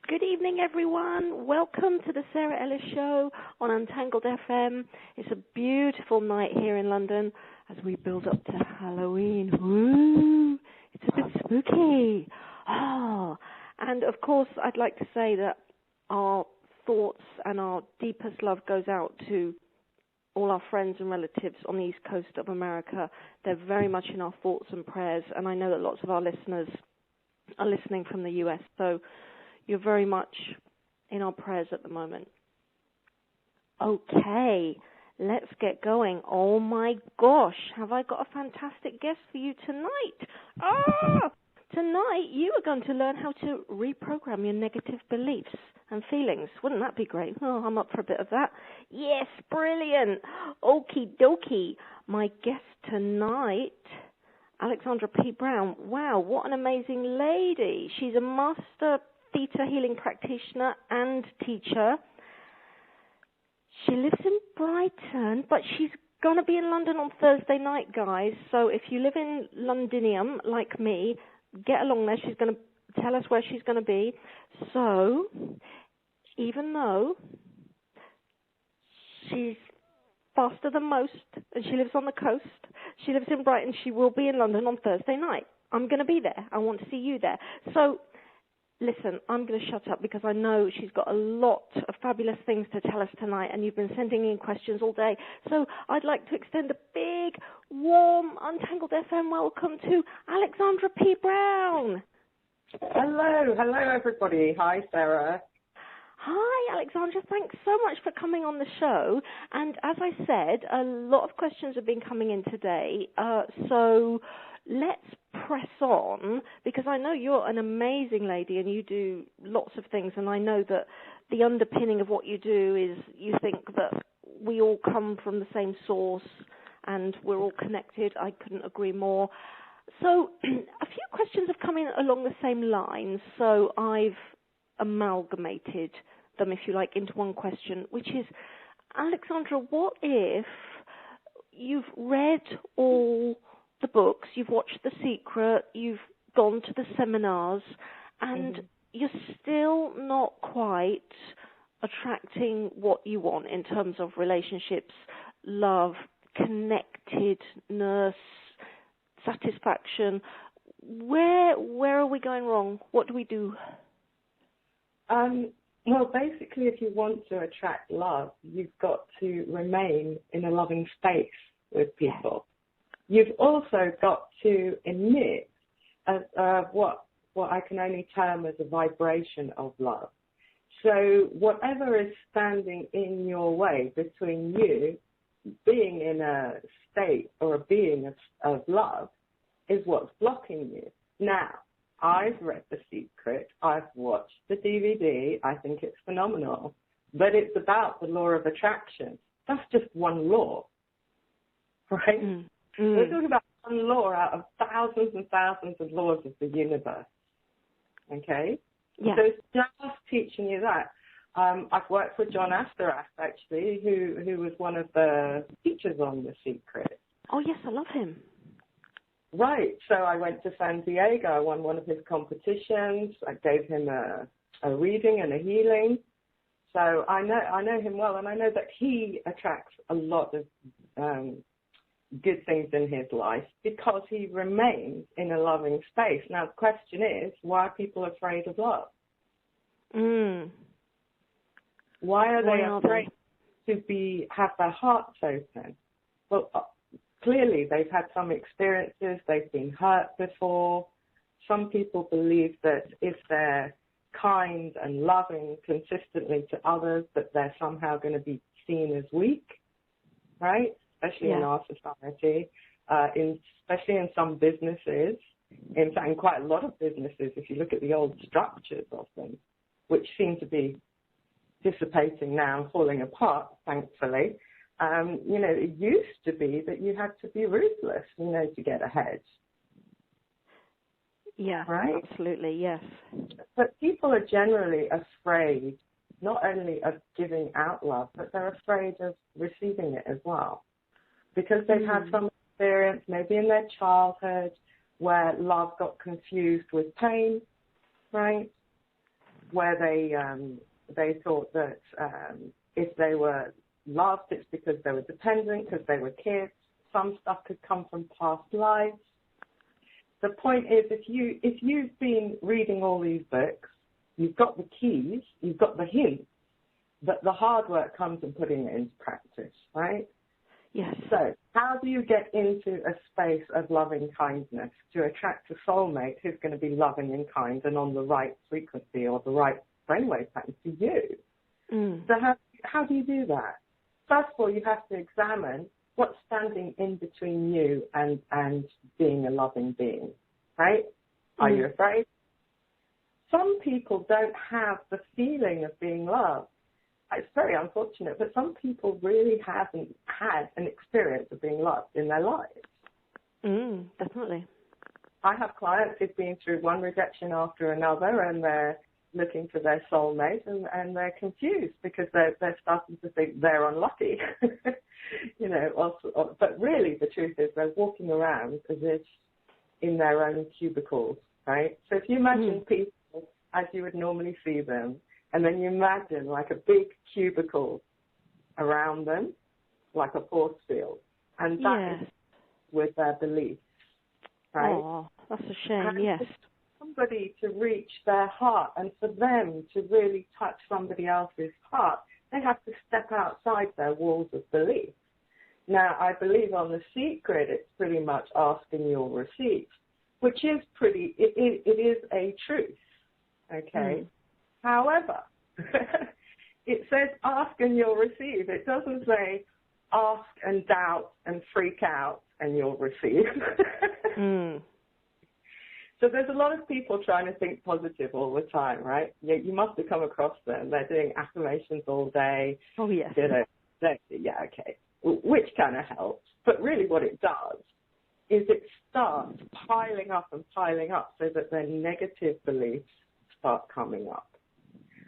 Good evening, everyone. Welcome to the Sara Ellis Show on Untangled FM. It's a beautiful night here in London as we build up to Halloween. Woo! It's a bit spooky. And of course, I'd like to say that our thoughts and our deepest love goes out to all our friends and relatives on the East Coast of America. They're very much in our thoughts and prayers, and I know that lots of our listeners are listening from the US, so you're very much in our prayers at the moment. Okay, let's get going. Oh my gosh, have I got a fantastic guest for you tonight? Tonight you are going to learn how to reprogram your negative beliefs and feelings. Wouldn't that be great? Oh, I'm up for a bit of that. Yes, brilliant. Okie dokie. My guest tonight, Alexandra P. Brown. Wow, what an amazing lady. She's a master theta healing practitioner and teacher. She lives in Brighton, but she's going to be in London on Thursday night, guys. So if you live in Londinium like me, get along there. She's going to tell us where she's going to be. So even though she's faster than most and she lives on the coast, she lives in Brighton, she will be in London on Thursday night. I'm going to be there. I want to see you there. So listen, I'm going to shut up because I know she's got a lot of fabulous things to tell us tonight, and you've been sending in questions all day. So I'd like to extend a big, warm, Untangled FM welcome to Alexandra P. Brown. Hello everybody. Hi, Sarah. Hi, Alexandra. Thanks so much for coming on the show. And as I said, a lot of questions have been coming in today. So let's press on, because I know you're an amazing lady and you do lots of things, and I know that the underpinning of what you do is you think that we all come from the same source and we're all connected. I couldn't agree more. So a few questions have come in along the same lines, so I've amalgamated them, if you like, into one question, which is, Alexandra, what if you've read all the books, you've watched The Secret, you've gone to the seminars, and you're still not quite attracting what you want in terms of relationships, love, connectedness, satisfaction? Where are we going wrong? What do we do? Well, basically, if you want to attract love, you've got to remain in a loving space with people. You've also got to emit what I can only term as a vibration of love. So whatever is standing in your way between you being in a state or a being of love is what's blocking you. Now, I've read The Secret. I've watched the DVD. I think it's phenomenal. But it's about the law of attraction. That's just one law, right? We're talking about one law out of thousands and thousands of laws of the universe, okay? Yeah. So it's just teaching you that. I've worked with John Asteras, actually, who was one of the teachers on The Secret. Oh, yes, I love him. Right. So I went to San Diego. I won one of his competitions. I gave him a reading and a healing. So I know him well, and I know that he attracts a lot of good things in his life because he remains in a loving space. Now, the question is, why are people afraid of love? Why are they afraid to have their hearts open? Well, clearly they've had some experiences, they've been hurt before. Some people believe that if they're kind and loving consistently to others, that they're somehow going to be seen as weak, right? Especially in our society, especially in some businesses, in fact, in quite a lot of businesses, if you look at the old structures of them, which seem to be dissipating now and falling apart, thankfully. It used to be that you had to be ruthless, to get ahead. Yeah, right? Absolutely, yes. But people are generally afraid, not only of giving out love, but they're afraid of receiving it as well. Because they've had some experience, maybe in their childhood, where love got confused with pain, right? where they thought that if they were loved, it's because they were dependent, because they were kids. Some stuff could come from past lives. The point is, if you've been reading all these books, you've got the keys, you've got the hints, but the hard work comes in putting it into practice, right? Yes. So how do you get into a space of loving kindness to attract a soulmate who's going to be loving and kind and on the right frequency or the right brainwave pattern for you? So how do you do that? First of all, you have to examine what's standing in between you and being a loving being, right? Are you afraid? Some people don't have the feeling of being loved. It's very unfortunate, but some people really haven't had an experience of being loved in their lives. Definitely. I have clients who've been through one rejection after another, and they're looking for their soulmate, and they're confused because they're starting to think they're unlucky. You know, but really the truth is they're walking around as if in their own cubicles, right? So if you imagine people as you would normally see them, and then you imagine like a big cubicle around them, like a force field. And that is with their beliefs, right? Oh, that's a shame, and yes. For somebody to reach their heart and for them to really touch somebody else's heart, they have to step outside their walls of belief. Now, I believe on The Secret, it's pretty much ask and you'll receive, which is it is a truth, okay? However, it says ask and you'll receive. It doesn't say ask and doubt and freak out and you'll receive. So there's a lot of people trying to think positive all the time, right? You must have come across them. They're doing affirmations all day. Oh, yes. You know, okay, which kind of helps. But really what it does is it starts piling up and piling up so that their negative beliefs start coming up.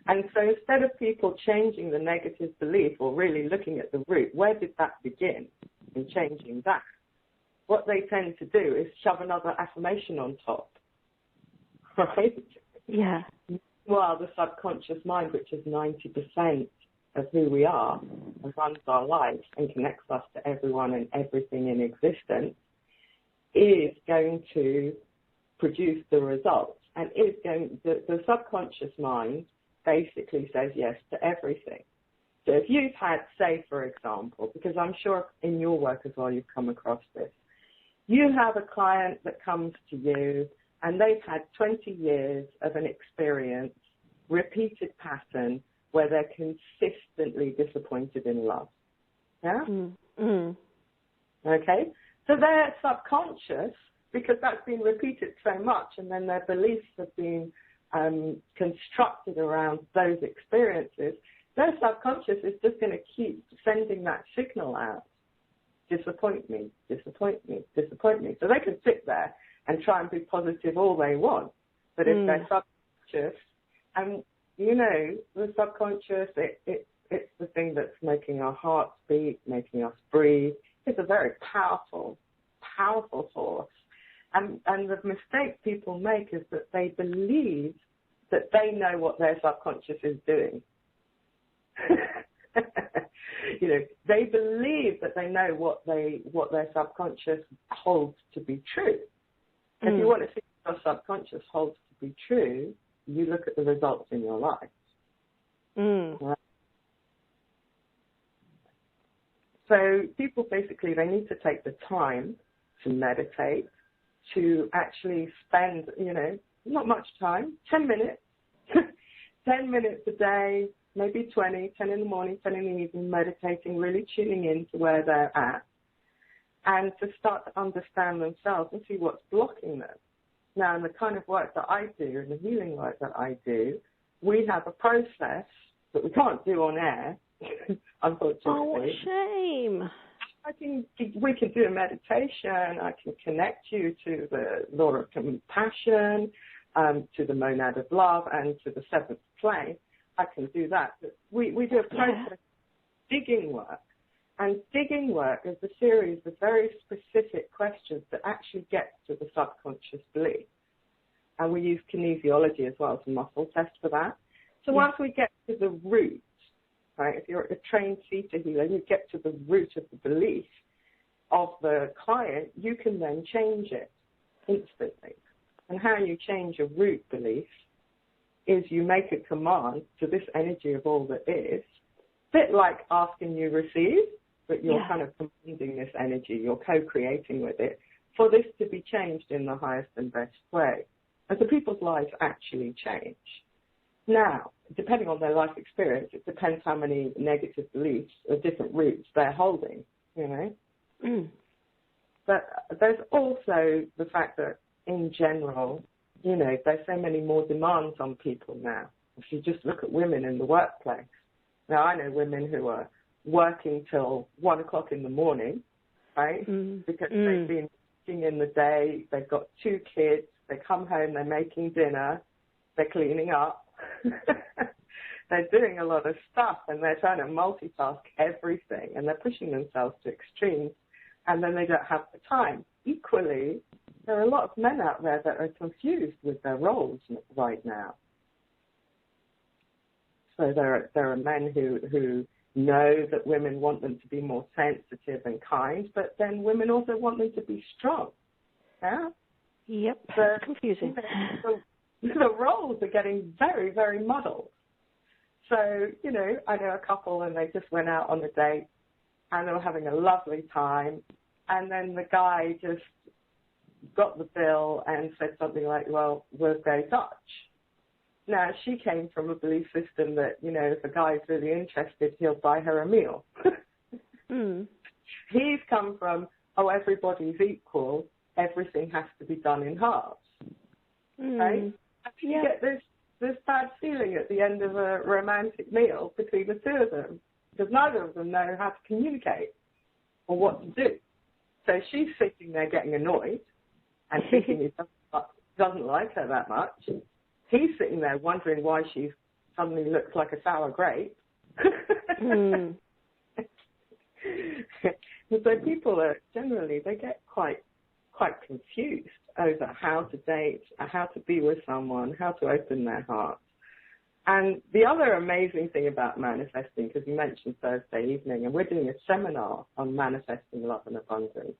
And so instead of people changing the negative belief or really looking at the root, where did that begin, and changing that, what they tend to do is shove another affirmation on top, right? Yeah. Well, the subconscious mind, which is 90% of who we are and runs our lives and connects us to everyone and everything in existence, is going to produce the results. And is going the subconscious mind basically says yes to everything. So if you've had, say, for example, because I'm sure in your work as well you've come across this, you have a client that comes to you and they've had 20 years of an experience, repeated pattern, where they're consistently disappointed in love. Yeah? Okay? So their subconscious, because that's been repeated so much and then their beliefs have been constructed around those experiences, their subconscious is just going to keep sending that signal out. Disappoint me, disappoint me, disappoint me. So they can sit there and try and be positive all they want. But if they're subconscious, and you know, the subconscious, it's the thing that's making our hearts beat, making us breathe. It's a very powerful, powerful force. And the mistake people make is that they believe that they know what their subconscious is doing. You know, they believe that they know what their subconscious holds to be true. If you want to see what your subconscious holds to be true, you look at the results in your life. Right? So people basically, they need to take the time to meditate, to actually spend, you know, not much time, 10 minutes, 10 minutes a day, maybe 20, 10 in the morning, 10 in the evening, meditating, really tuning in to where they're at, and to start to understand themselves and see what's blocking them. Now, in the kind of work that I do, and the healing work that I do, we have a process that we can't do on air, unfortunately. Oh, what a shame. We can do a meditation. I can connect you to the law of compassion, to the monad of love, and to the seventh plane. I can do that. But we do a process of digging work. And digging work is a series of very specific questions that actually get to the subconscious belief. And we use kinesiology as well as a muscle test for that. So once we get to the root, right, if you're a trained theta healer, you get to the root of the belief of the client, you can then change it instantly. And how you change a root belief is you make a command to this energy of all that is, a bit like asking you receive, but you're kind of commanding this energy, you're co-creating with it, for this to be changed in the highest and best way. And so people's lives actually change. Now, depending on their life experience, it depends how many negative beliefs or different roots they're holding, you know. But there's also the fact that, in general, you know, there's so many more demands on people now. If you just look at women in the workplace. Now, I know women who are working till 1 o'clock in the morning, right, because they've been working in the day, they've got 2 kids, they come home, they're making dinner, they're cleaning up. They're doing a lot of stuff, and they're trying to multitask everything, and they're pushing themselves to extremes, and then they don't have the time. Equally, there are a lot of men out there that are confused with their roles right now. So there are men who know that women want them to be more sensitive and kind, but then women also want them to be strong. Yeah? Yep, so, it's confusing. The roles are getting very, very muddled. So, you know, I know a couple and they just went out on a date and they were having a lovely time, and then the guy just got the bill and said something like, well, we'll go Dutch. Now, she came from a belief system that, you know, if a guy's really interested, he'll buy her a meal. He's come from, oh, everybody's equal, everything has to be done in halves. Right? You get this bad feeling at the end of a romantic meal between the two of them, because neither of them know how to communicate or what to do. So she's sitting there getting annoyed and thinking he doesn't like her that much. He's sitting there wondering why she suddenly looks like a sour grape. So people are generally, they get quite confused over how to date, how to be with someone, how to open their heart. And the other amazing thing about manifesting, because you mentioned Thursday evening, and we're doing a seminar on manifesting love and abundance.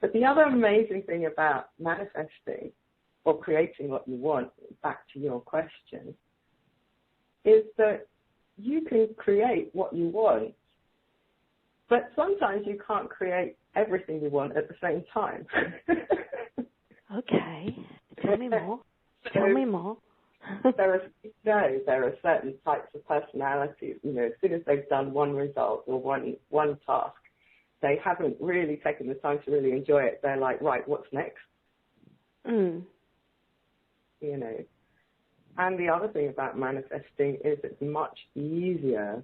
But the other amazing thing about manifesting or creating what you want, back to your question, is that you can create what you want, but sometimes you can't create everything you want at the same time. Okay. Tell me more. Tell me more. There are certain types of personalities, you know, as soon as they've done one result or one task, they haven't really taken the time to really enjoy it. They're like, right, what's next? You know. And the other thing about manifesting is it's much easier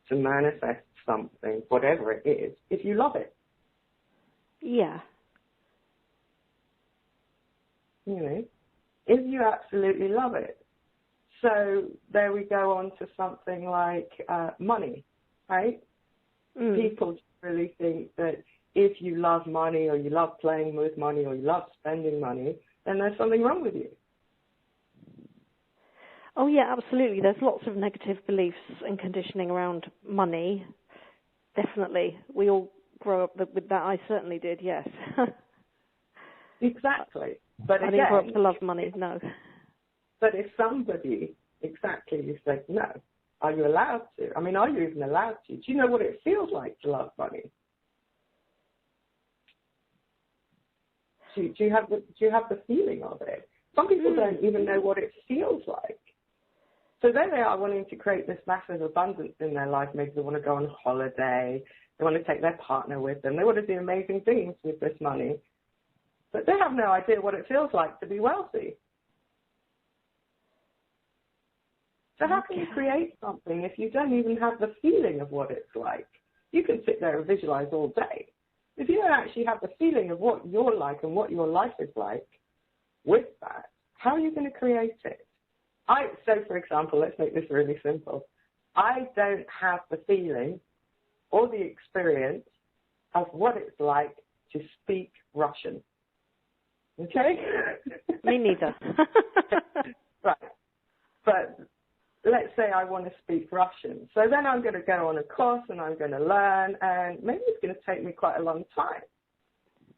to manifest something, whatever it is, if you love it. Yeah. You know, if you absolutely love it. So there we go on to something like money, right? People really think that if you love money or you love playing with money or you love spending money, then there's something wrong with you. Oh, yeah, absolutely. There's lots of negative beliefs and conditioning around money. Definitely. We all grow up with that. I certainly did, yes. Exactly. But I didn't grow up to love money, no. But if somebody, you said, no, are you allowed to? I mean, are you even allowed to? Do you know what it feels like to love money? Do you have the feeling of it? Some people don't even know what it feels like. So there they are wanting to create this massive abundance in their life. Maybe they want to go on holiday. They want to take their partner with them. They want to do amazing things with this money. But they have no idea what it feels like to be wealthy. So how can you create something if you don't even have the feeling of what it's like? You can sit there and visualize all day. If you don't actually have the feeling of what you're like and what your life is like with that, how are you going to create it? So, for example, let's make this really simple. I don't have the feeling or the experience of what it's like to speak Russian. Okay? Me neither. Right. But let's say I want to speak Russian. So then I'm going to go on a course and I'm going to learn, and maybe it's going to take me quite a long time,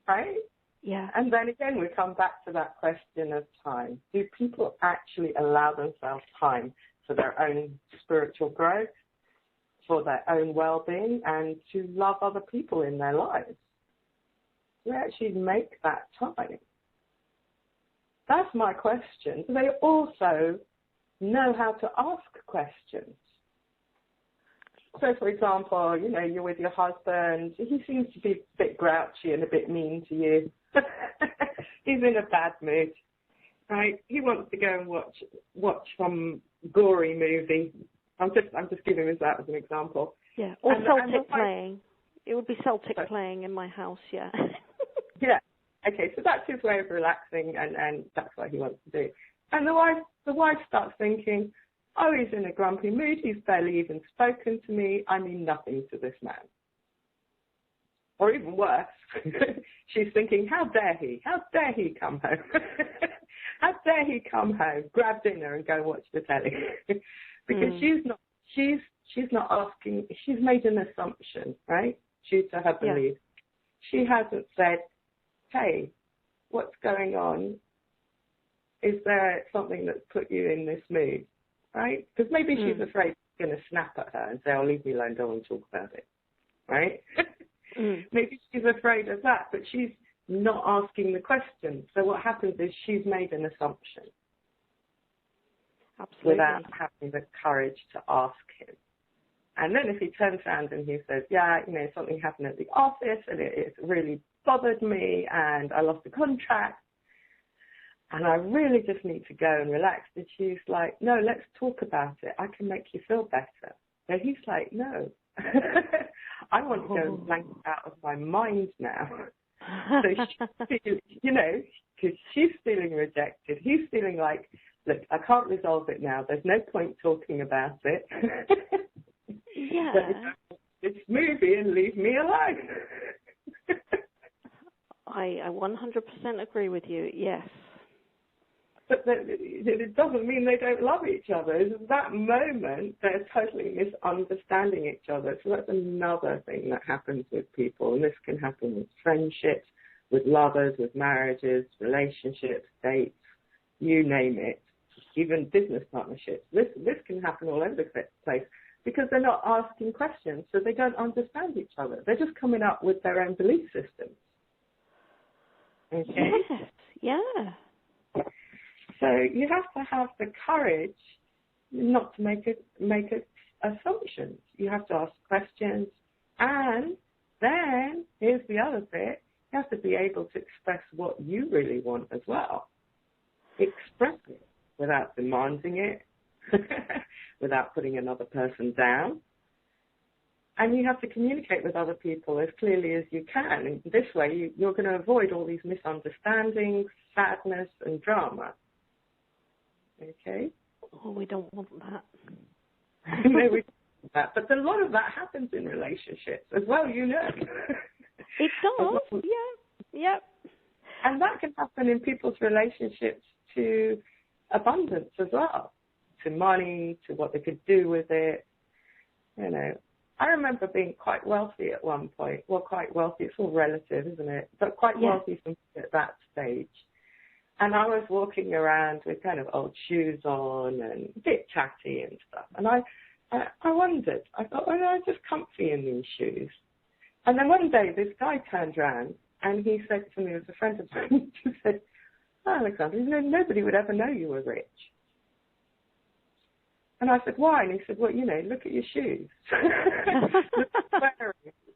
right? Yeah. And then again, we come back to that question of time. Do people actually allow themselves time for their own spiritual growth, for their own well-being, and to love other people in their lives? Do they actually make that time? That's my question. Do they also know how to ask questions? So, for example, you know, you're with your husband. He seems to be a bit grouchy and a bit mean to you. He's in a bad mood, right? He wants to go and watch some gory movie. I'm just giving that as an example. Yeah, or Celtic playing. It would be Celtic playing in my house, yeah. Yeah. Okay, so that's his way of relaxing, and that's what he wants to do. And the wife starts thinking, oh, he's in a grumpy mood. He's barely even spoken to me. I mean nothing to this man. Or even worse, she's thinking, how dare he? How dare he come home? How dare he come home, grab dinner, and go watch the telly? Because she's not asking. She's made an assumption, right? Due to her belief. She hasn't said, hey, what's going on? Is there something that's put you in this mood, right? Because maybe she's afraid she's going to snap at her and say, oh, leave me alone, don't want to talk about it, right? Maybe she's afraid of that, but she's not asking the question. So what happens is she's made an assumption. Absolutely. Without having the courage to ask him. And then if he turns around and he says, yeah, you know, something happened at the office and it really bothered me and I lost the contract and I really just need to go and relax. And she's like, no, let's talk about it. I can make you feel better. So he's like, no, I want to go and blank it out of my mind now. So, you know, because she's feeling rejected. He's feeling like, look, I can't resolve it now. There's no point talking about it. Yeah. This movie and leave me alone. I 100% agree with you, yes. But it doesn't mean they don't love each other. At that moment, they're totally misunderstanding each other. So that's another thing that happens with people. And this can happen with friendships, with lovers, with marriages, relationships, dates, you name it, even business partnerships. This can happen all over the place because they're not asking questions, so they don't understand each other. They're just coming up with their own belief systems. Okay? Yes, yeah. So you have to have the courage not to make assumptions. You have to ask questions, and then here's the other bit: you have to be able to express what you really want as well. Express it without demanding it, without putting another person down. And you have to communicate with other people as clearly as you can. And this way, you're going to avoid all these misunderstandings, sadness, and drama. Okay? Oh, we don't want that. No, we don't want that. But a lot of that happens in relationships as well, you know. It does, yeah. Yep. And that can happen in people's relationships to abundance as well, to money, to what they could do with it. You know, I remember being quite wealthy at one point. Well, quite wealthy, it's all relative, isn't it? But quite wealthy at that stage. And I was walking around with kind of old shoes on and a bit chatty and stuff. And I wondered, I thought, well, I'm just comfy in these shoes. And then one day this guy turned around and he said to me, as a friend of mine, he said, oh, Alexandra, you know, nobody would ever know you were rich. And I said, why? And he said, well, you know, look at your shoes.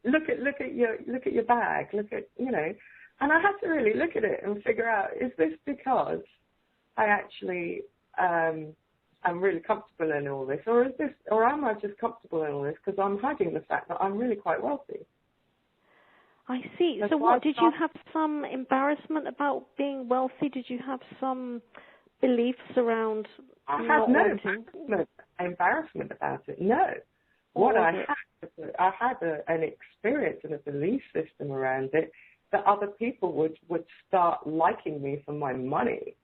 look at your bag. Look at, you know. And I had to really look at it and figure out, is this because I actually am really comfortable in all this, or am I just comfortable in all this because I'm hiding the fact that I'm really quite wealthy? I see. So what, did you have some embarrassment about being wealthy? Did you have some beliefs around I had no embarrassment about it, no. What I had an experience and a belief system around it that other people would start liking me for my money.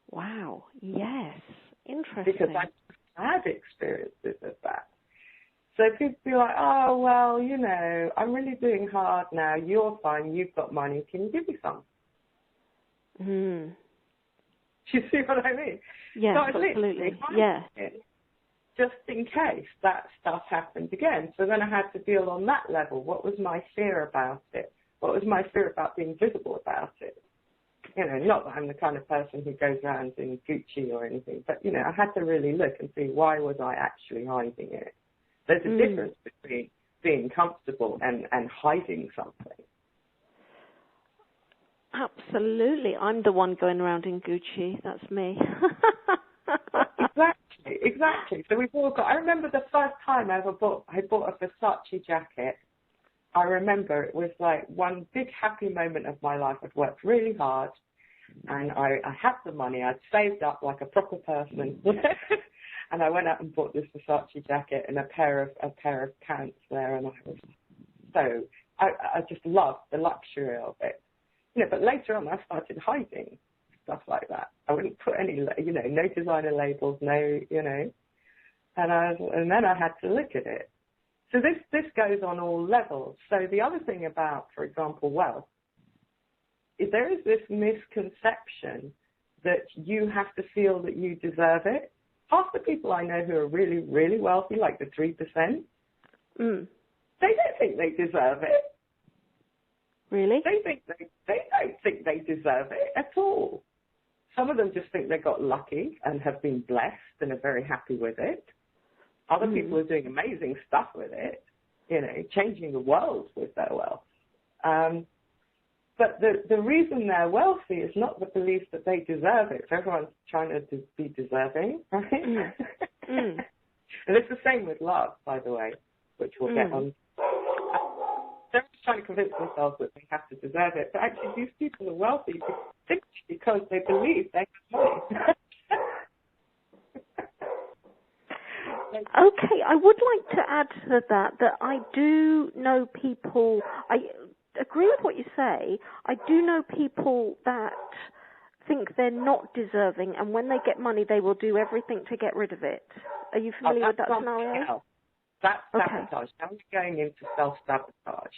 Wow, yes. Interesting. Because had experiences of that. So people be like, oh, well, you know, I'm really doing hard now. You're fine. You've got money. Can you give me some? Mm. Do you see what I mean? Yes, So absolutely. Yeah. Just in case that stuff happened again. So then I had to deal on that level. What was my fear about it? What was my fear about being visible about it? You know, not that I'm the kind of person who goes around in Gucci or anything, but, you know, I had to really look and see, why was I actually hiding it? There's a difference between being comfortable and hiding something. Absolutely. I'm the one going around in Gucci. That's me. Exactly. So we've all got, I remember the first time I bought a Versace jacket. I remember it was like one big happy moment of my life. I'd worked really hard and I had the money. I'd saved up like a proper person. And I went out and bought this Versace jacket and a pair of pants there, and I just loved the luxury of it. You know, but later on I started hiding stuff like that. I wouldn't put any, you know, no designer labels, no, you know, and then I had to look at it. So this goes on all levels. So the other thing about, for example, wealth, is there is this misconception that you have to feel that you deserve it. Half the people I know who are really, really wealthy, like the 3%, they don't think they deserve it. Really? They don't think they deserve it at all. Some of them just think they got lucky and have been blessed and are very happy with it. Other people are doing amazing stuff with it, you know, changing the world with their wealth. But the reason they're wealthy is not the belief that they deserve it. So everyone's trying to be deserving, right? And it's the same with love, by the way, which we'll get on. They're just trying to convince themselves that they have to deserve it. But actually, these people are wealthy because they believe they have money. Okay, I would like to add to that I do know people, I agree with what you say, I do know people that think they're not deserving, and when they get money they will do everything to get rid of it. Are you familiar with that scenario? That's sabotage. Now we're going into self-sabotage.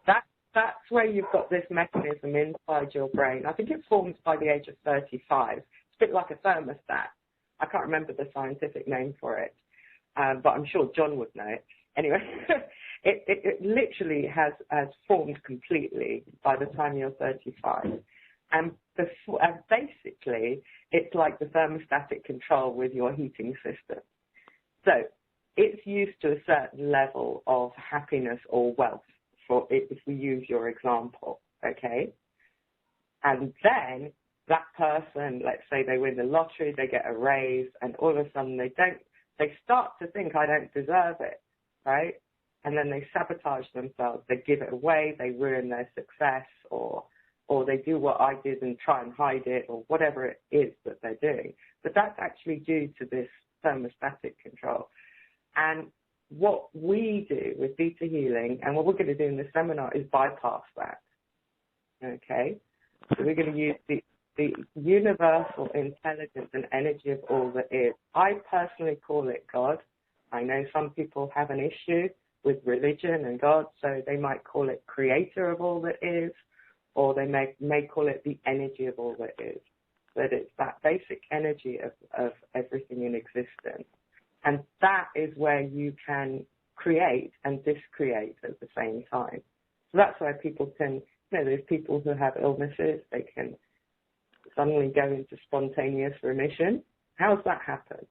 That's where you've got this mechanism inside your brain. I think it forms by the age of 35. It's a bit like a thermostat. I can't remember the scientific name for it, but I'm sure John would know it. Anyway, it literally has formed completely by the time you're 35. And basically, it's like the thermostatic control with your heating system. So it's used to a certain level of happiness or wealth, for it, if we use your example, okay? And then that person, let's say they win the lottery, they get a raise, and all of a sudden they start to think, I don't deserve it, right? And then they sabotage themselves. They give it away, they ruin their success, or they do what I did and try and hide it, or whatever it is that they're doing. But that's actually due to this thermostatic control. And what we do with Beta Healing, and what we're going to do in this seminar, is bypass that, okay? So we're going to use the universal intelligence and energy of all that is. I personally call it God. I know some people have an issue with religion and God, so they might call it creator of all that is, or they may call it the energy of all that is. But it's that basic energy of everything in existence. And that is where you can create and discreate at the same time. So that's why people can, there's people who have illnesses, they can suddenly go into spontaneous remission. How does that happen?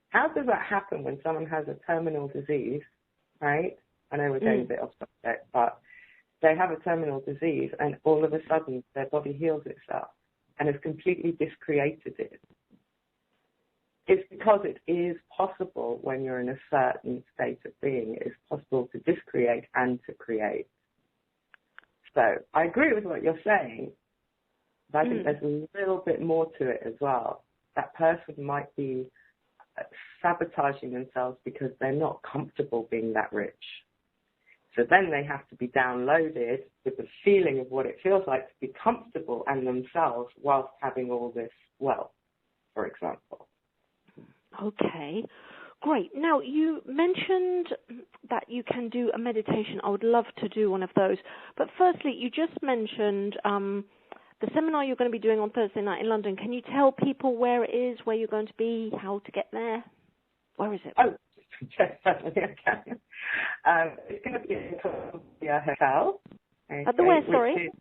How does that happen when someone has a terminal disease, right? I know we're going a bit off subject, but they have a terminal disease and all of a sudden their body heals itself and has completely discreated it. It's because it is possible when you're in a certain state of being, it is possible to discreate and to create. So I agree with what you're saying, but I think there's a little bit more to it as well. That person might be sabotaging themselves because they're not comfortable being that rich. So then they have to be downloaded with the feeling of what it feels like to be comfortable and themselves whilst having all this wealth, for example. Okay. Great. Now, you mentioned that you can do a meditation. I would love to do one of those. But firstly, you just mentioned the seminar you're going to be doing on Thursday night in London. Can you tell people where it is, where you're going to be, how to get there? Where is it? Oh, yes, certainly I can. It's going to be at the Columbia Hotel. Okay, At the where, sorry?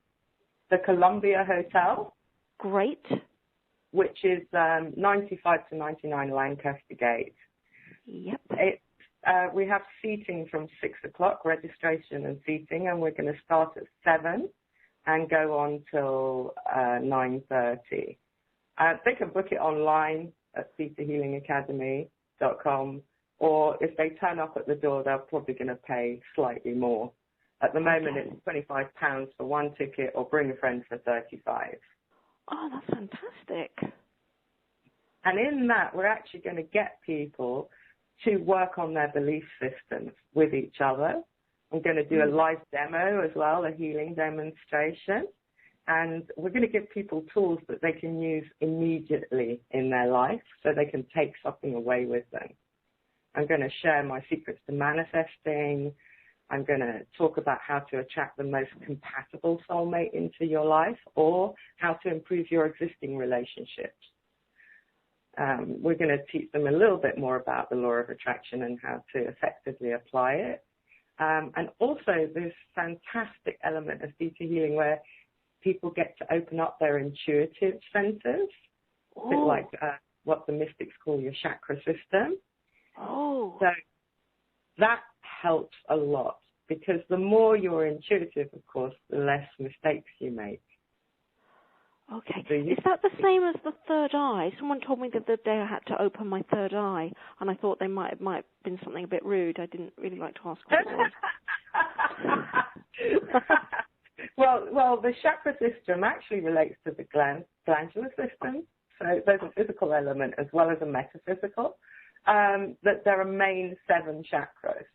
The Columbia Hotel. Great. Which is 95 to 99 Lancaster Gate. Yep. We have seating from 6 o'clock, registration and seating, and we're going to start at 7 and go on till 9:30. They can book it online at thetahealingacademy.com, or if they turn up at the door, they're probably going to pay slightly more. At the moment, It's £25 for one ticket, or bring a friend for £35. Oh, that's fantastic. And in that, we're actually going to get people to work on their belief systems with each other. I'm going to do a live demo as well, a healing demonstration. And we're going to give people tools that they can use immediately in their life so they can take something away with them. I'm going to share my secrets to manifesting. I'm going to talk about how to attract the most compatible soulmate into your life, or how to improve your existing relationships. We're going to teach them a little bit more about the law of attraction and how to effectively apply it. And also this fantastic element of theta healing where people get to open up their intuitive centers, a bit like what the mystics call your chakra system. Oh. So that helps a lot, because the more you're intuitive, of course, the less mistakes you make. Okay. Is that the same as the third eye? Someone told me the other day I had to open my third eye, and I thought they might have been something a bit rude. I didn't really like to ask what it was. Well, the chakra system actually relates to the glandular system. So there's a physical element as well as a metaphysical. That there are main 7 chakras,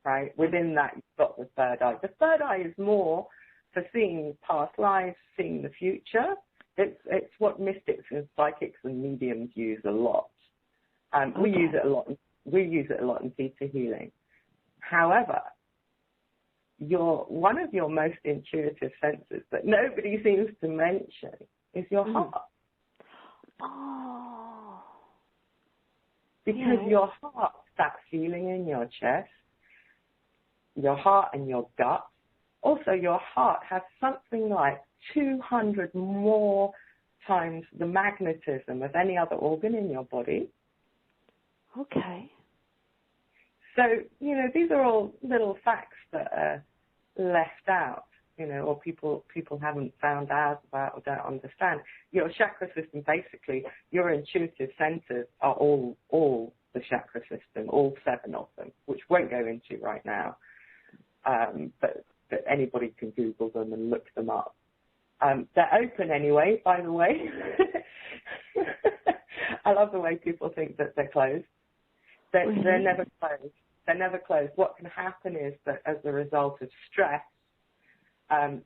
right? Within that, you've got the third eye. The third eye is more for seeing past lives, seeing the future. It's what mystics and psychics and mediums use a lot. We use it a lot. We use it a lot in theta healing. However, one of your most intuitive senses that nobody seems to mention is your heart. Oh. Because your heart, that feeling in your chest, your heart and your gut. Also, your heart has something like 200 more times the magnetism of any other organ in your body. Okay. So, these are all little facts that are left out, or people haven't found out about or don't understand. Your chakra system, basically, your intuitive centers are all the chakra system, all 7 of them, which won't go into right now. But anybody can Google them and look them up. They're open anyway, by the way. I love the way people think that they're closed. They're never closed. They're never closed. What can happen is that as a result of stress,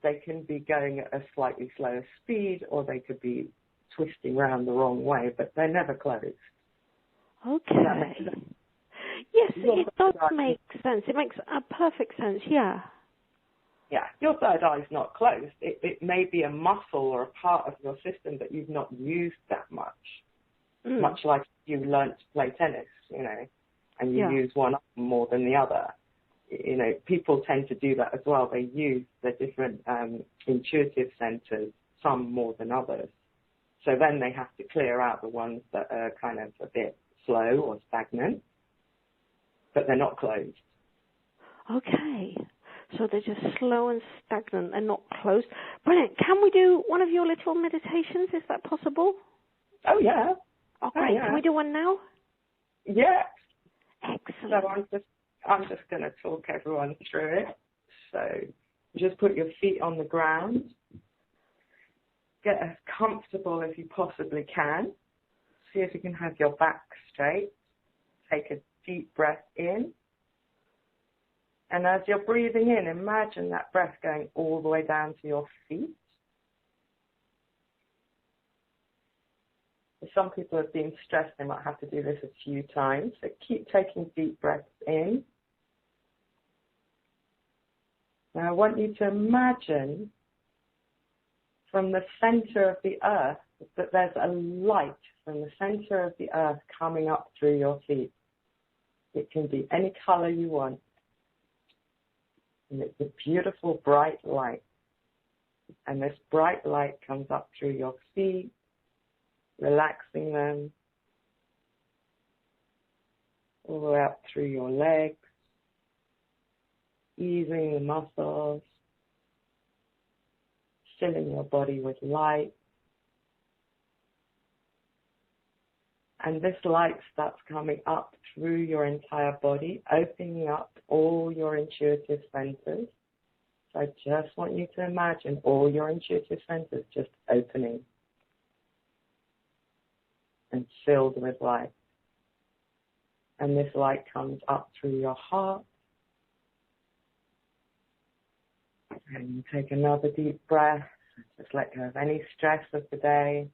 they can be going at a slightly slower speed, or they could be twisting around the wrong way, but they're never closed. Okay. Yes, it does make sense. It makes a perfect sense, yeah. Yeah, your third eye is not closed. It may be a muscle or a part of your system that you've not used that much. Much like you learnt to play tennis, and you use one more than the other. People tend to do that as well. They use the different intuitive centers, some more than others. So then they have to clear out the ones that are kind of a bit slow or stagnant, but they're not closed. Okay. So they're just slow and stagnant. They're not closed. Brilliant. Can we do one of your little meditations? Is that possible? Oh, yeah. Oh, great. Oh, yeah. Can we do one now? Yeah. Excellent. So I'm just going to talk everyone through it. So just put your feet on the ground. Get as comfortable as you possibly can. See if you can have your back straight. Take a deep breath in. And as you're breathing in, imagine that breath going all the way down to your feet. If some people have been stressed, they might have to do this a few times. So keep taking deep breaths in. Now I want you to imagine from the center of the earth that there's a light from the center of the earth coming up through your feet. It can be any color you want. And it's a beautiful bright light. And this bright light comes up through your feet, relaxing them, all the way up through your legs, easing the muscles, filling your body with light. And this light starts coming up through your entire body, opening up all your intuitive centers. So I just want you to imagine all your intuitive centers just opening and filled with light. And this light comes up through your heart. And you take another deep breath. Just let go of any stress of the day.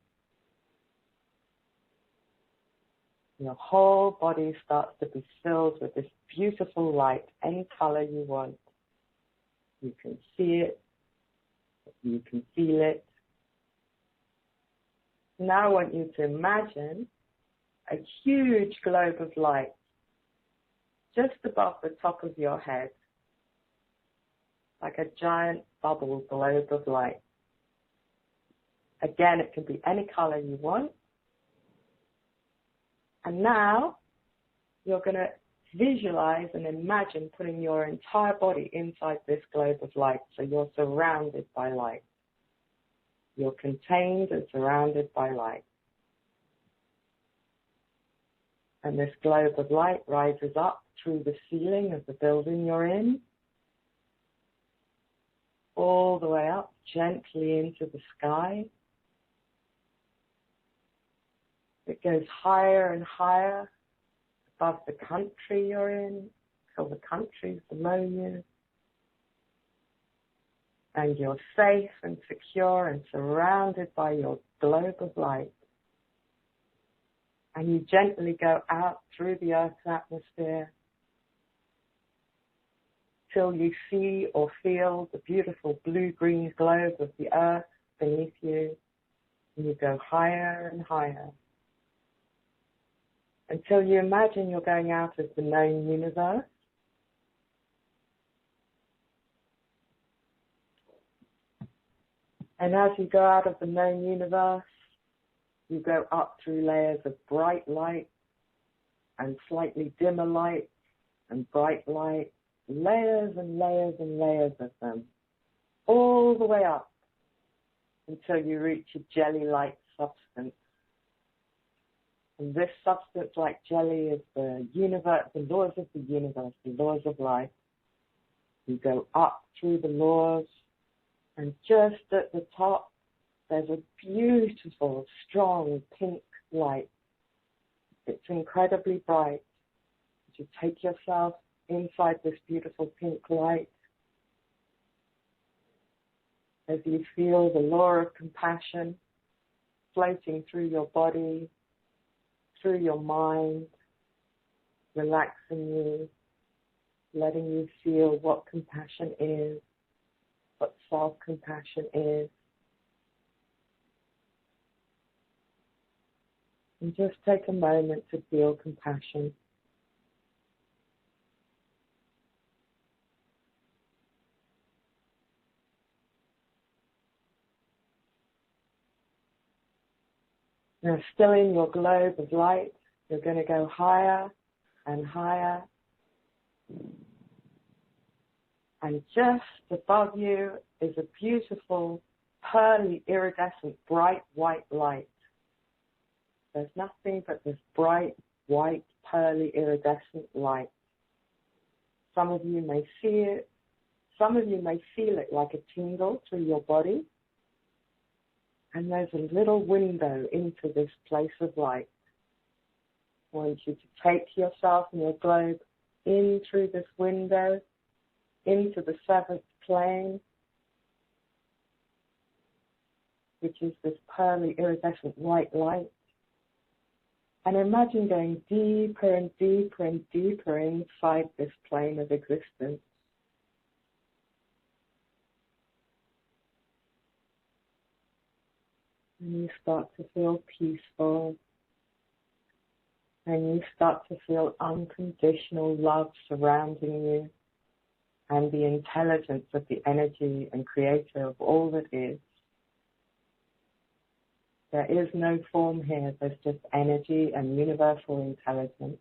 Your whole body starts to be filled with this beautiful light, any color you want. You can see it. You can feel it. Now I want you to imagine a huge globe of light just above the top of your head, like a giant bubble globe of light. Again, it can be any color you want. And now you're going to visualize and imagine putting your entire body inside this globe of light, so you're surrounded by light. You're contained and surrounded by light. And this globe of light rises up through the ceiling of the building you're in, all the way up gently into the sky. It goes higher and higher above the country you're in, till the country's below you. And you're safe and secure and surrounded by your globe of light. And you gently go out through the Earth's atmosphere till you see or feel the beautiful blue-green globe of the Earth beneath you. And you go higher and higher, until you imagine you're going out of the known universe. And as you go out of the known universe, you go up through layers of bright light and slightly dimmer light and bright light, layers and layers and layers of them, all the way up until you reach a jelly-like substance. And this substance, like jelly, is the universe, the laws of the universe, the laws of life. You go up through the laws, and just at the top, there's a beautiful, strong pink light. It's incredibly bright. You take yourself inside this beautiful pink light as you feel the law of compassion floating through your body, through your mind, relaxing you, letting you feel what compassion is, what self-compassion is. And just take a moment to feel compassion. Now, still in your globe of light, you're going to go higher and higher. And just above you is a beautiful, pearly, iridescent, bright white light. There's nothing but this bright, white, pearly, iridescent light. Some of you may see it. Some of you may feel it like a tingle through your body. And there's a little window into this place of light. I want you to take yourself and your globe in through this window, into the seventh plane, which is this pearly iridescent white light. And imagine going deeper and deeper and deeper inside this plane of existence. And you start to feel peaceful. And you start to feel unconditional love surrounding you. And the intelligence of the energy and creator of all that is. There is no form here, there's just energy and universal intelligence.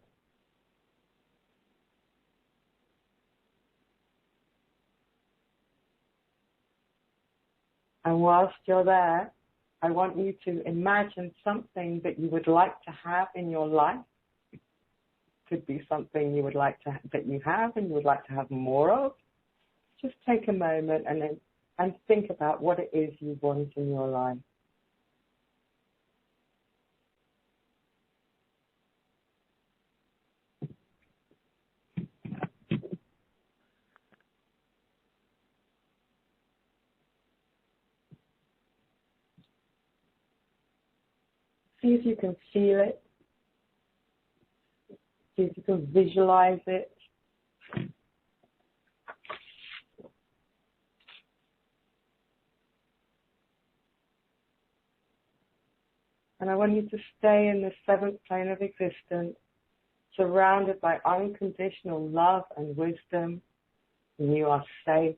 And whilst you're there, I want you to imagine something that you would like to have in your life. It could be something you would like to that you have and you would like to have more of. Just take a moment and think about what it is you want in your life. See if you can feel it. See if you can visualize it. And I want you to stay in the seventh plane of existence, surrounded by unconditional love and wisdom. And you are safe.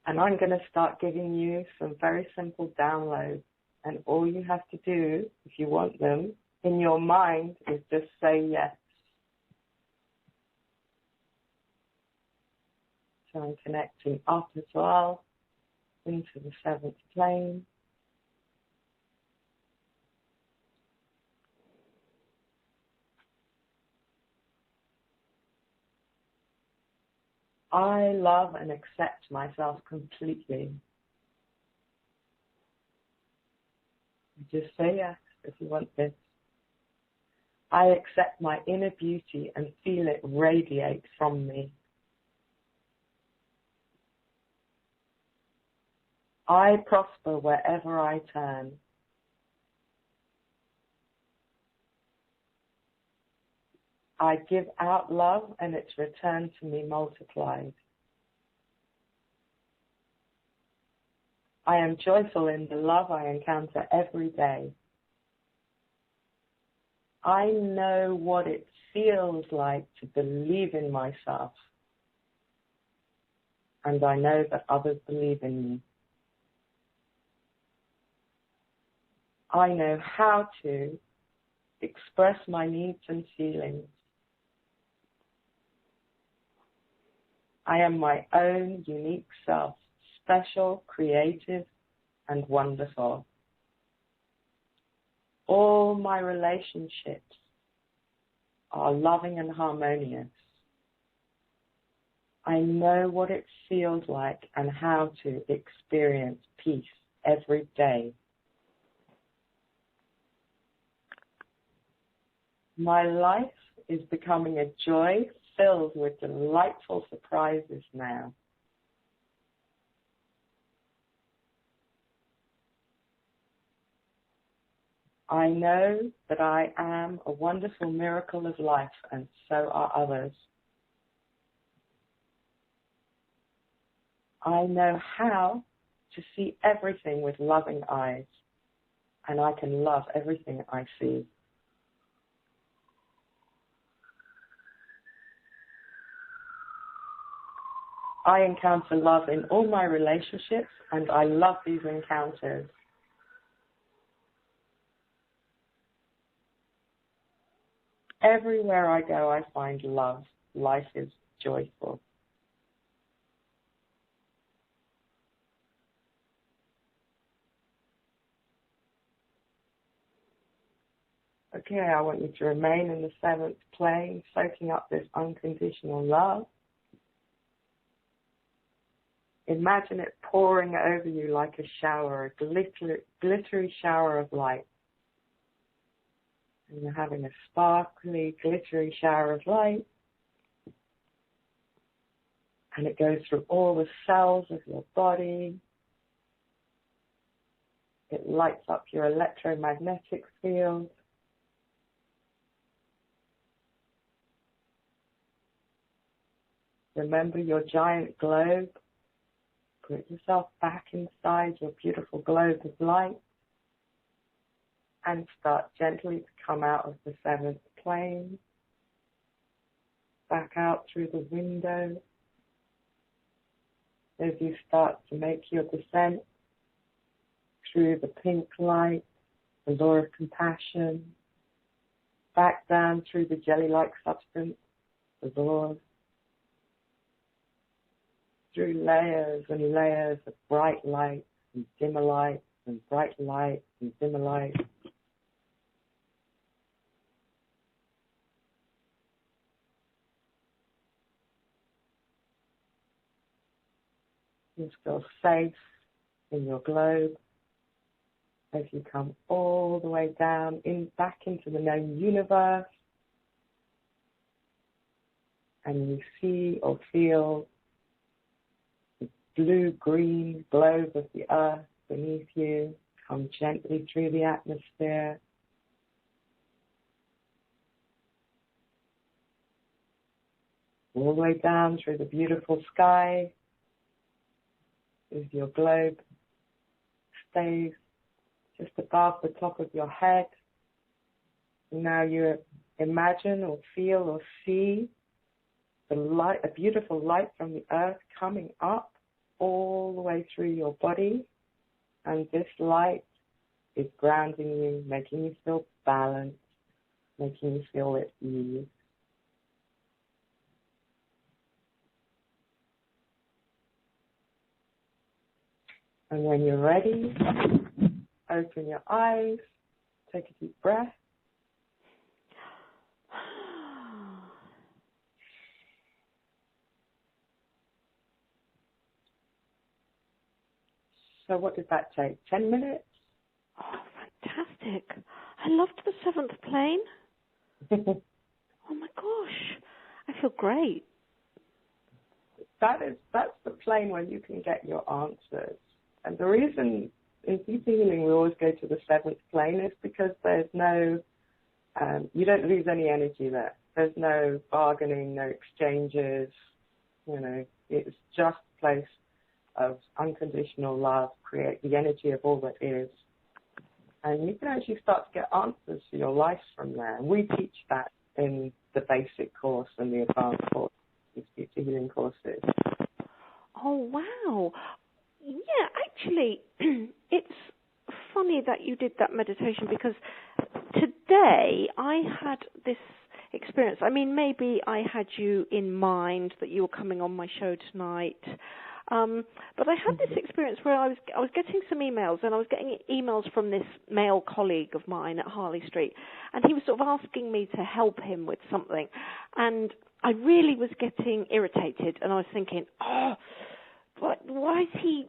And I'm going to start giving you some very simple downloads. And all you have to do, if you want them, in your mind is just say yes. So I'm connecting up as well into the seventh plane. I love and accept myself completely. Just say yes if you want this. I accept my inner beauty and feel it radiate from me. I prosper wherever I turn. I give out love and it's returned to me multiplied. I am joyful in the love I encounter every day. I know what it feels like to believe in myself. And I know that others believe in me. I know how to express my needs and feelings. I am my own unique self, special, creative, and wonderful. All my relationships are loving and harmonious. I know what it feels like and how to experience peace every day. My life is becoming a joy filled with delightful surprises now. I know that I am a wonderful miracle of life, and so are others. I know how to see everything with loving eyes, and I can love everything I see. I encounter love in all my relationships, and I love these encounters. Everywhere I go, I find love. Life is joyful. Okay, I want you to remain in the seventh plane, soaking up this unconditional love. Imagine it pouring over you like a shower, a glittery shower of light. And you're having a sparkly, glittery shower of light. And it goes through all the cells of your body. It lights up your electromagnetic field. Remember your giant globe. Put yourself back inside your beautiful globe of light and start gently to come out of the 7th plane, back out through the window. As you start to make your descent through the pink light, the law of compassion, back down through the jelly-like substance, the laws, through layers and layers of bright light and dimmer light and bright light and dimmer light. You feel safe in your globe as you come all the way down, back into the known universe, and you see or feel the blue-green globe of the earth beneath you come gently through the atmosphere. All the way down through the beautiful sky as your globe stays just above the top of your head. And now you imagine or feel or see the light, a beautiful light from the earth coming up all the way through your body. And this light is grounding you, making you feel balanced, making you feel at ease. And when you're ready, open your eyes, take a deep breath. So what did that take? 10 minutes? Oh, fantastic. I loved the 7th plane. Oh my gosh. I feel great. That's the plane where you can get your answers. And the reason in deep healing we always go to the 7th plane is because there's no, you don't lose any energy there. There's no bargaining, no exchanges. You know, it's just a place of unconditional love, create the energy of all that is. And you can actually start to get answers for your life from there. And we teach that in the basic course and the advanced course, the deep healing courses. Oh, wow. Yeah, actually, it's funny that you did that meditation because today I had this experience. I mean, maybe I had you in mind that you were coming on my show tonight. But I had this experience where I was getting some emails, and I was getting emails from this male colleague of mine at Harley Street, and he was sort of asking me to help him with something. And I really was getting irritated, and I was thinking, why is he,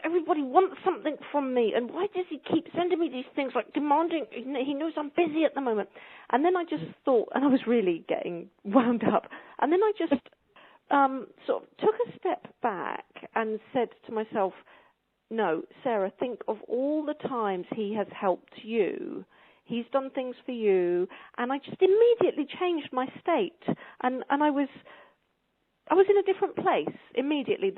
everybody wants something from me, and why does he keep sending me these things, like demanding, he knows I'm busy at the moment. And then I just thought, and I was really getting wound up, and then I just sort of took a step back and said to myself, no, Sarah, think of all the times he has helped you. He's done things for you. And I just immediately changed my state, and I was in a different place immediately.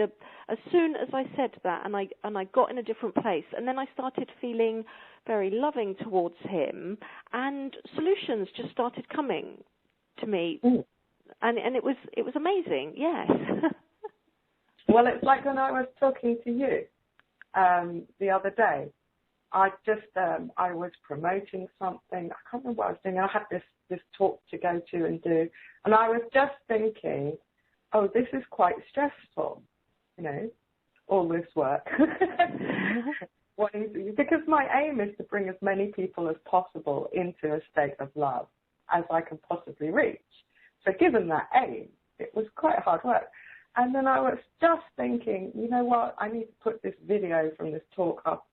As soon as I said that, and I got in a different place, and then I started feeling very loving towards him, and solutions just started coming to me, and it was amazing. Yes. Well, it's like when I was talking to you the other day. I was promoting something. I can't remember what I was doing. I had this talk to go to and do, and I was just thinking, oh, this is quite stressful, all this work. Because my aim is to bring as many people as possible into a state of love as I can possibly reach. So given that aim, it was quite hard work. And then I was just thinking, you know what, I need to put this video from this talk up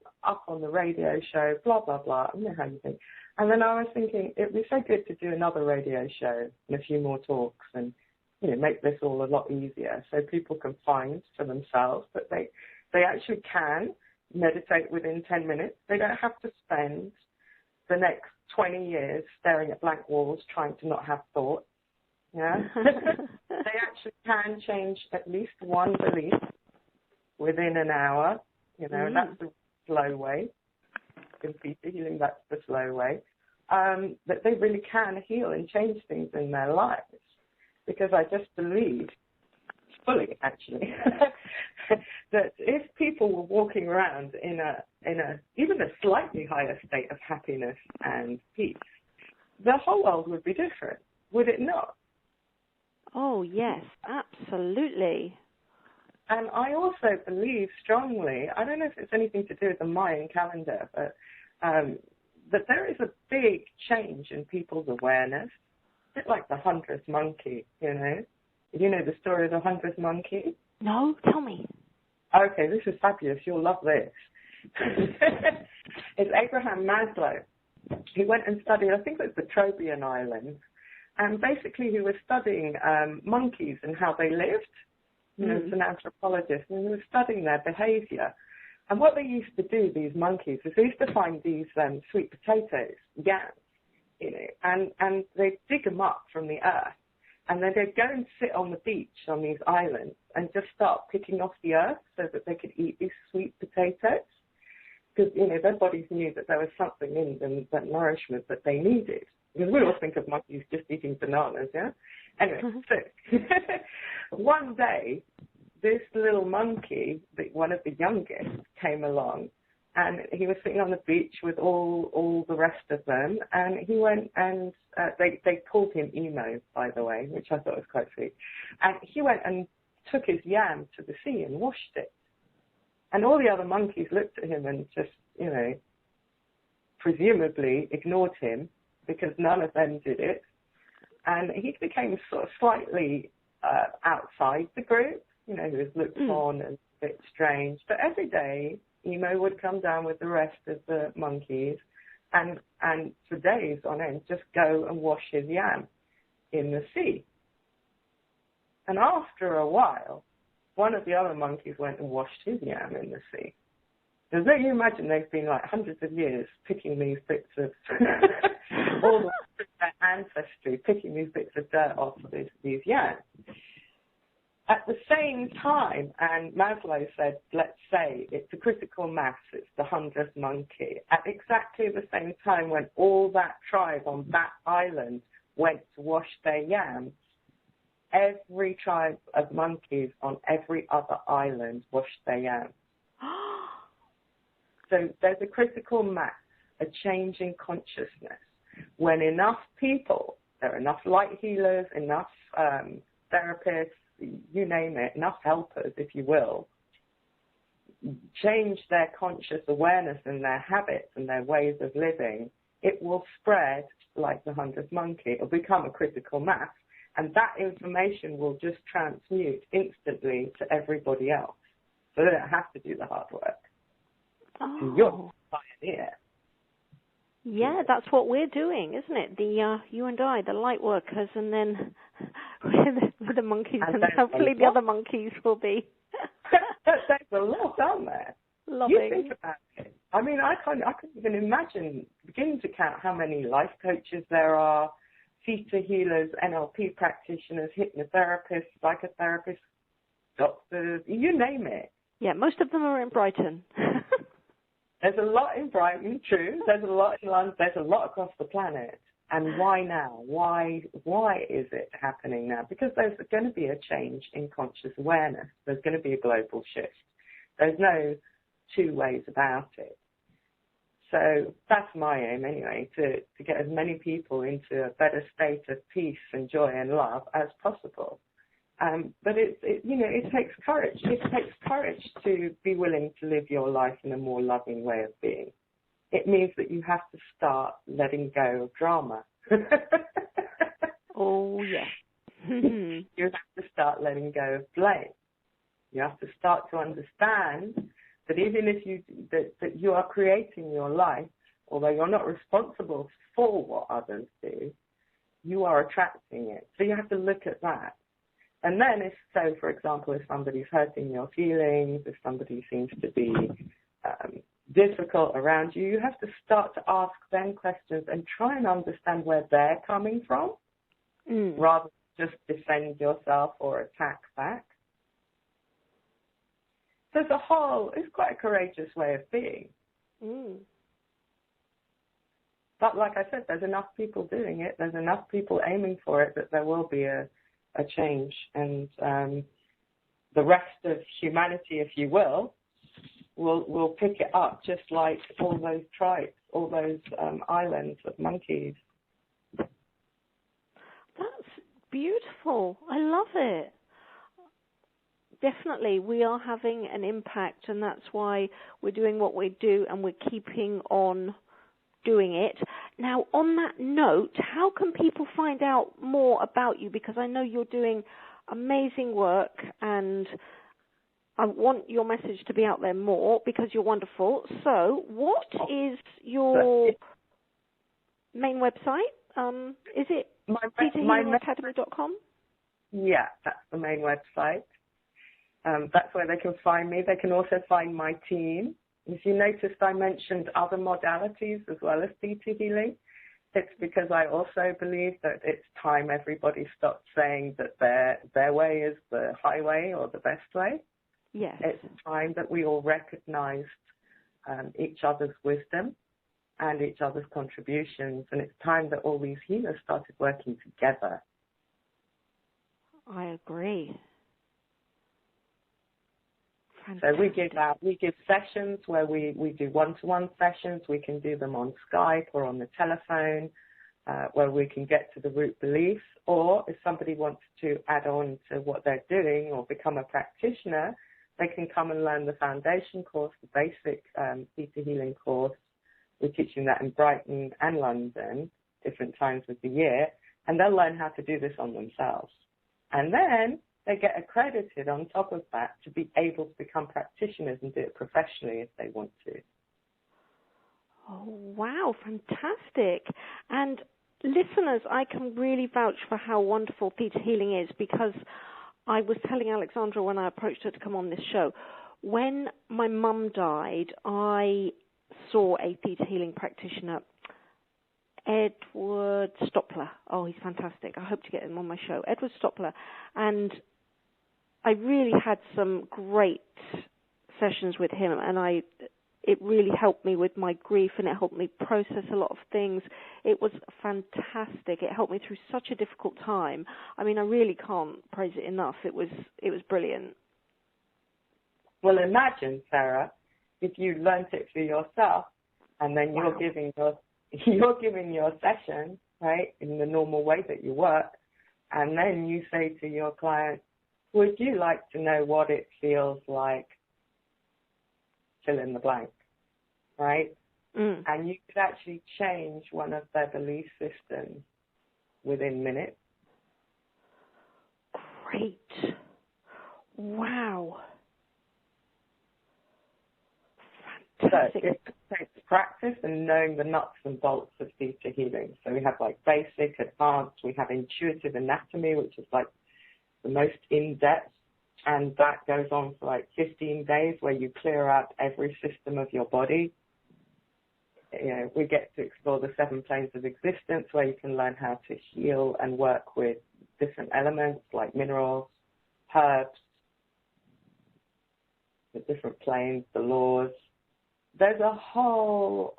on the radio show, blah, blah, blah. You know how you think. And then I was thinking, it would be so good to do another radio show and a few more talks and make this all a lot easier so people can find for themselves that they actually can, meditate within 10 minutes. They don't have to spend the next 20 years staring at blank walls trying to not have thoughts. Yeah? They actually can change at least one belief within an hour. And that's the slow way. In people healing, that's the slow way. That they really can heal and change things in their lives. Because I just believe, fully actually, that if people were walking around in a even a slightly higher state of happiness and peace, the whole world would be different, would it not? Oh, yes, absolutely. And I also believe strongly, I don't know if it's anything to do with the Mayan calendar, but that there is a big change in people's awareness. A bit like the 100th monkey, You know the story of the 100th monkey? No, tell me. Okay, this is fabulous. You'll love this. It's Abraham Maslow. He went and studied, I think it was the Trobriand Islands, and basically he was studying monkeys and how they lived. As an anthropologist, and he was studying their behavior. And what they used to do, these monkeys, is they used to find these sweet potatoes, yams, and they'd dig them up from the earth. And then they'd go and sit on the beach on these islands and just start picking off the earth so that they could eat these sweet potatoes. Because, their bodies knew that there was something in them, that nourishment that they needed. Because we all think of monkeys just eating bananas, yeah? Anyway, so one day, this little monkey, one of the youngest, came along, and he was sitting on the beach with all the rest of them, and he went and they called him Emo, by the way, which I thought was quite sweet. And he went and took his yam to the sea and washed it. And all the other monkeys looked at him and just, presumably ignored him because none of them did it. And he became sort of slightly outside the group, he was looked on and a bit strange. But every day, Emo would come down with the rest of the monkeys and for days on end just go and wash his yam in the sea. And after a while, one of the other monkeys went and washed his yam in the sea. Because don't you imagine they've been like hundreds of years picking these bits of all the their ancestry, picking these bits of dirt off of these yams. At the same time, and Maslow said, let's say it's a critical mass, it's the 100th monkey. At exactly the same time when all that tribe on that island went to wash their yams, every tribe of monkeys on every other island washed their yams. So there's a critical mass, a change in consciousness. When enough people, there are enough light healers, enough therapists, you name it, enough helpers, if you will, change their conscious awareness and their habits and their ways of living, it will spread like the 100th monkey. It'll become a critical mass. And that information will just transmute instantly to everybody else. So they don't have to do the hard work. Oh. So you're a pioneer. Yeah, that's what we're doing, isn't it? You and I, the light workers, and then with the monkeys, and hopefully the other monkeys will be. There's a lot, aren't there? Loving. You think about it. I mean, I couldn't even begin to count how many life coaches there are, theta healers, NLP practitioners, hypnotherapists, psychotherapists, doctors, you name it. Yeah, most of them are in Brighton. There's a lot in Brighton, true. There's a lot in London. There's a lot across the planet. And why now? Why is it happening now? Because there's going to be a change in conscious awareness. There's going to be a global shift. There's no two ways about it. So that's my aim anyway, to get as many people into a better state of peace and joy and love as possible. But it takes courage. It takes courage to be willing to live your life in a more loving way of being. It means that you have to start letting go of drama. Oh, yes. You have to start letting go of blame. You have to start to understand that even if that you are creating your life, although you're not responsible for what others do, you are attracting it. So you have to look at that. And then for example, if somebody's hurting your feelings, if somebody seems to be difficult around you, you have to start to ask them questions and try and understand where they're coming from, rather than just defend yourself or attack back. So it's quite a courageous way of being. But like I said, there's enough people doing it, there's enough people aiming for it, that there will be a change. And the rest of humanity, if you will pick it up, just like all those tribes, all those islands of monkeys. That's beautiful. I love it. Definitely, we are having an impact, and that's why we're doing what we do, and we're keeping on doing it. Now, on that note, how can people find out more about you? Because I know you're doing amazing work, and I want your message to be out there more because you're wonderful. So what is your main website? Is it peterhealingacademy.com? Yeah, that's the main website. That's where they can find me. They can also find my team. If you noticed, I mentioned other modalities as well as theta healing. It's because I also believe that it's time everybody stops saying that their way is the highway or the best way. Yes. It's time that we all recognized each other's wisdom and each other's contributions, and it's time that all these healers started working together. I agree. Fantastic. So we give sessions where we do one-to-one sessions. We can do them on Skype or on the telephone, where we can get to the root beliefs. Or if somebody wants to add on to what they're doing or become a practitioner, they can come and learn the foundation course, the basic theta healing course. We're teaching that in Brighton and London, different times of the year, and they'll learn how to do this on themselves. And then they get accredited on top of that to be able to become practitioners and do it professionally if they want to. Oh, wow, fantastic. And listeners, I can really vouch for how wonderful theta healing is, because I was telling Alexandra when I approached her to come on this show, when my mum died, I saw a theta healing practitioner, Edward Stoppler. Oh, he's fantastic. I hope to get him on my show. Edward Stoppler. And I really had some great sessions with him, and it really helped me with my grief, and it helped me process a lot of things. It was fantastic. It helped me through such a difficult time. I mean, I really can't praise it enough. It was brilliant. Well, imagine, Sarah, if you learnt it for yourself, and then you're giving your session, right, in the normal way that you work, and then you say to your client, would you like to know what it feels like? Fill in the blank, right? And you could actually change one of their belief systems within minutes. Great. Wow. Fantastic. So it takes practice and knowing the nuts and bolts of theta healing. So we have like basic, advanced, we have intuitive anatomy, which is like the most in-depth, and that goes on for like 15 days where you clear out every system of your body. You know, we get to explore the 7 planes of existence where you can learn how to heal and work with different elements like minerals, herbs, the different planes, the laws. There's a whole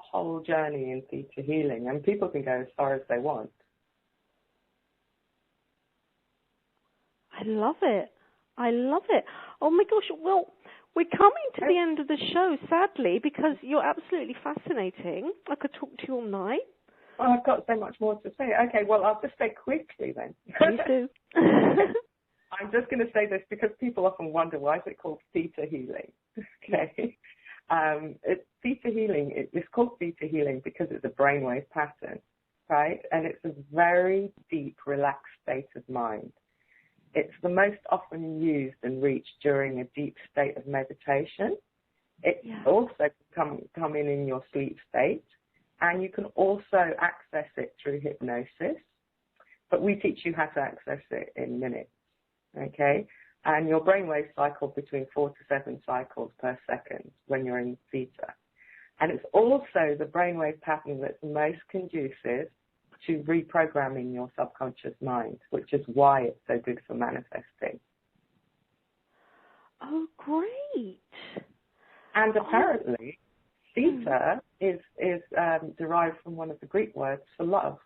journey in theta healing, and people can go as far as they want. I love it. I love it. Oh, my gosh. Well, we're coming to the end of the show, sadly, because you're absolutely fascinating. I could talk to you all night. Well, I've got so much more to say. Okay, well, I'll just say quickly then. Please do. I'm just going to say this because people often wonder, why is it called theta healing? Okay. It's theta healing. It's called theta healing because it's a brainwave pattern, right? And it's a very deep, relaxed state of mind. It's the most often used and reached during a deep state of meditation. It also can come in your sleep state, and you can also access it through hypnosis. But we teach you how to access it in minutes, okay? And your brainwaves cycle between 4 to 7 cycles per second when you're in theta. And it's also the brainwave pattern that's most conducive to reprogramming your subconscious mind, which is why it's so good for manifesting. Oh, great. And apparently, theta is derived from one of the Greek words for love.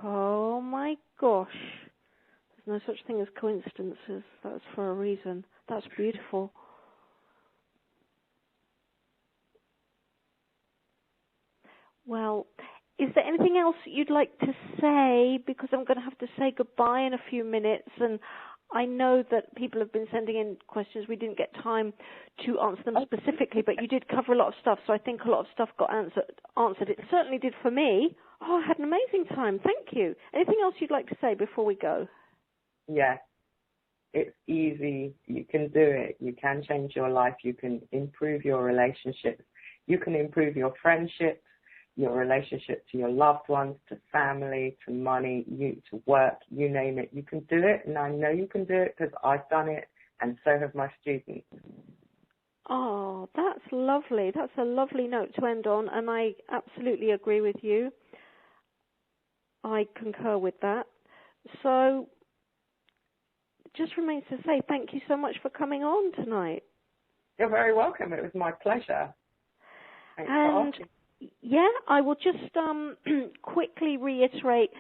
Oh, my gosh. There's no such thing as coincidences. That's for a reason. That's beautiful. Well, is there anything else you'd like to say? Because I'm going to have to say goodbye in a few minutes, and I know that people have been sending in questions. We didn't get time to answer them specifically, but you did cover a lot of stuff, so I think a lot of stuff got answered. It certainly did for me. Oh, I had an amazing time. Thank you. Anything else you'd like to say before we go? Yeah, it's easy. You can do it. You can change your life. You can improve your relationships. You can improve your friendships, your relationship to your loved ones, to family, to money, to work, you name it. You can do it, and I know you can do it because I've done it, and so have my students. Oh, that's lovely. That's a lovely note to end on, and I absolutely agree with you. I concur with that. So, it just remains to say thank you so much for coming on tonight. You're very welcome. It was my pleasure. Thanks for asking. Yeah, I will just quickly reiterate,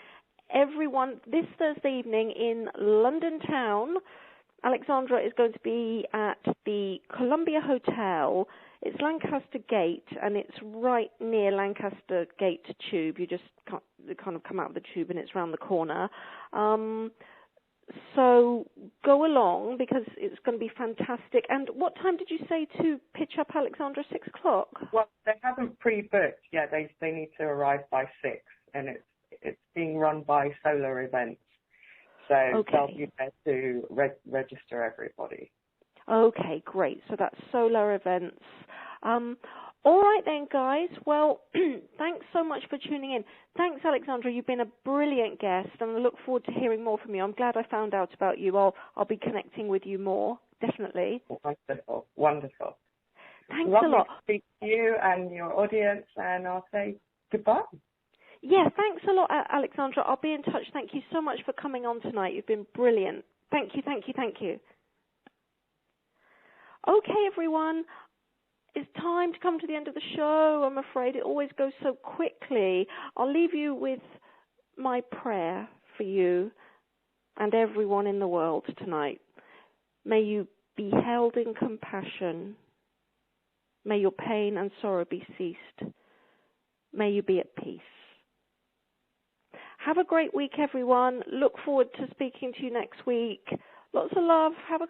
everyone, this Thursday evening in London town, Alexandra is going to be at the Columbia Hotel. It's Lancaster Gate, and it's right near Lancaster Gate Tube. You just kind of come out of the tube, and it's around the corner. So go along, because it's going to be fantastic. And what time did you say to pitch up, Alexandra? 6 o'clock? Well, they haven't pre-booked yet. They need to arrive by 6, and it's being run by Solar Events. So they'll be there to register everybody. Okay, great. So that's Solar Events. All right then, guys. Well, thanks so much for tuning in. Thanks, Alexandra. You've been a brilliant guest, and I look forward to hearing more from you. I'm glad I found out about you. I'll be connecting with you more, definitely. Wonderful, wonderful. Thanks Lovely a lot. to speak to you and your audience, and I'll say goodbye. Yeah, thanks a lot, Alexandra. I'll be in touch. Thank you so much for coming on tonight. You've been brilliant. Thank you, thank you, thank you. Okay, everyone. It's time to come to the end of the show, I'm afraid. It always goes so quickly. I'll leave you with my prayer for you and everyone in the world tonight. May you be held in compassion. May your pain and sorrow be ceased. May you be at peace. Have a great week, everyone. Look forward to speaking to you next week. Lots of love. Have a